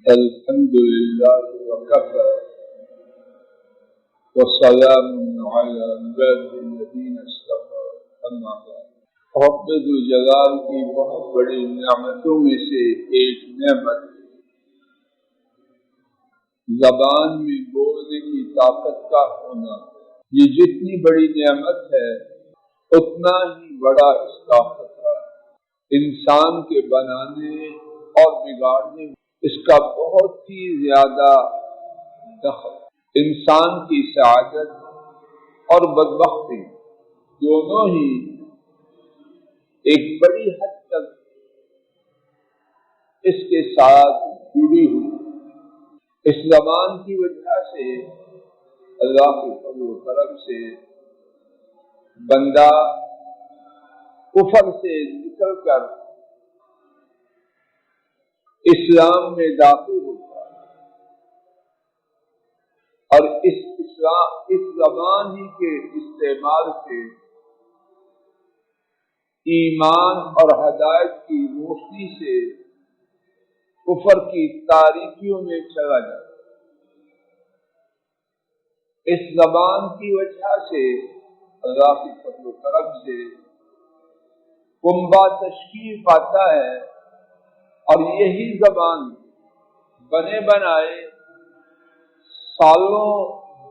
الحمد لله وكفى وسلام على عباده الذين اصطفى اما بعد۔ رب ذوالجلال کی بہت بڑی نعمتوں میں سے ایک نعمت زبان میں بولنے کی طاقت کا ہونا۔ یہ جتنی بڑی نعمت ہے اتنا ہی بڑا اس کا خطرہ ہے۔ انسان کے بنانے اور بگاڑنے میں اس کا بہت ہی زیادہ دخل۔ انسان کی سعادت اور بدبختی دونوں ہی ایک بڑی حد تک اس کے ساتھ جڑی ہوئی۔ اس زبان کی وجہ سے اللہ کے فضل و کرم سے بندہ کفر سے نکل کر اسلام میں داخل ہوتا ہے، اور اس زبان ہی کے استعمال سے ایمان اور ہدایت کی روشنی سے کفر کی تاریکیوں میں چلا جاتا ہے۔ اس زبان کی وجہ سے اللہ کی فضل و کرم سے کنبہ تشکیل پاتا ہے، اور یہی زبان بنے بنائے سالوں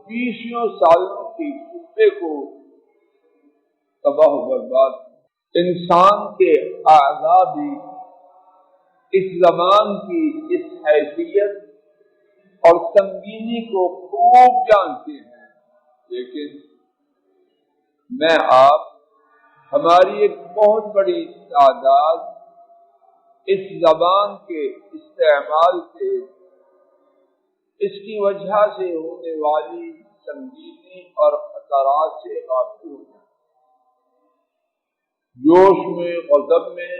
20 سالوں کی خطے کو تباہ و برباد۔ انسان کے اعضاء بھی اس زبان کی اس حیثیت اور سنگینی کو خوب جانتے ہیں، لیکن میں آپ ہماری ایک بہت بڑی تعداد اس زبان کے استعمال سے، اس کی وجہ سے ہونے والی سنگینی اور خطرات سے غافل ہو جائیں۔ جوش میں، غضب میں،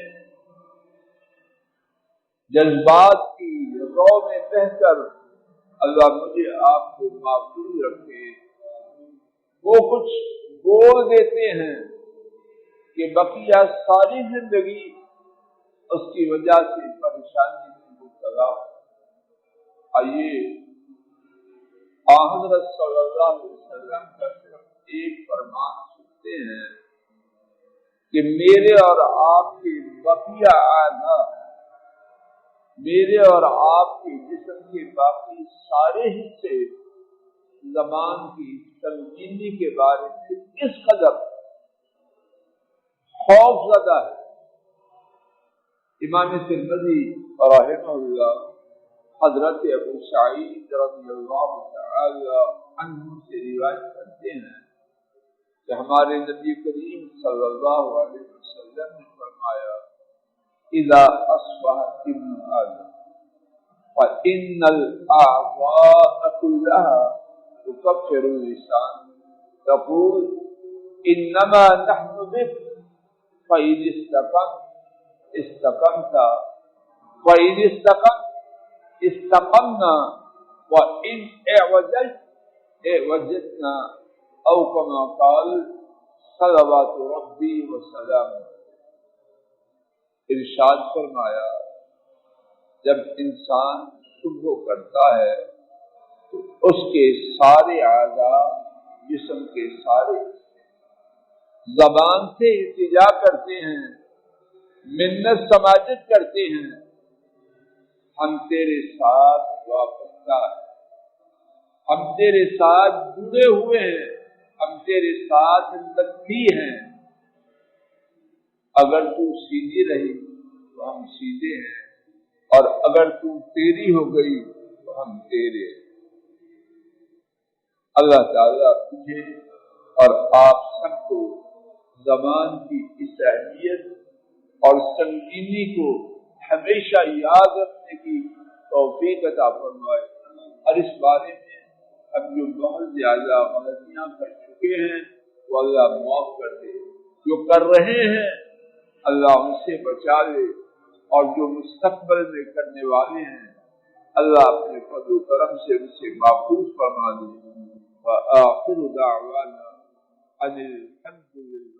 جذبات کی رو میں بہہ کر اللہ مجھے آپ کو محفوظ رکھے۔ وہ کچھ بول دیتے ہیں کہ بقیہ ساری زندگی اس کی وجہ سے پریشانی میں مبتلا ہو۔ آئیے حضرت صلی اللہ علیہ وسلم کا صرف ایک فرمان سنتے ہیں کہ میرے اور آپ کے بقیہ اعضاء، میرے اور آپ کے جسم کے باقی سارے حصے زبان کی سنگینی کے بارے میں کس قدر خوف زدہ ہے۔ امام ترمذی رحمہ اللہ حضرت ابو سعید رضی اللہ تعالی عنہ سے روایت کرتے ہیں کہ ہمارے نبی کریم صلی اللہ علیہ وسلم نے فرمایا اذا اصبح ابن آدم فإن الأعضاء كلها تكفر اللسان تقول انما نحن بك فإن استقمت وإن استقمنا وإن اعوجتنا أو كما قال صلوات ربي وسلامه۔ ارشاد فرمایا جب انسان صبح کرتا ہے تو اس کے سارے اعضاء، جسم کے سارے زبان سے التجا کرتے ہیں، منت سماجت کرتے ہیں، ہم تیرے ساتھ وابستہ ہیں، ہم تیرے ساتھ جڑے ہوئے ہیں، ہم تیرے ساتھ لگتی ہیں۔ اگر تو سیدھی رہی تو ہم سیدھے ہیں، اور اگر تو تیری ہو گئی تو ہم تیرے۔ اللہ تعالیٰ مجھے اور آپ سب کو زبان کی اس اہمیت اور سنگینی کو ہمیشہ یاد رکھنے کی توفیق عطا فرمائے، اور اس بارے میں ہم جو بہت زیادہ غلطیاں کر چکے ہیں وہ اللہ معاف کر دے، جو کر رہے ہیں اللہ ان سے بچا لے، اور جو مستقبل میں کرنے والے ہیں اللہ اپنے فضل و کرم سے ان سے محفوظ فرما دے۔ وآخر دعوانا ان الحمد للہ۔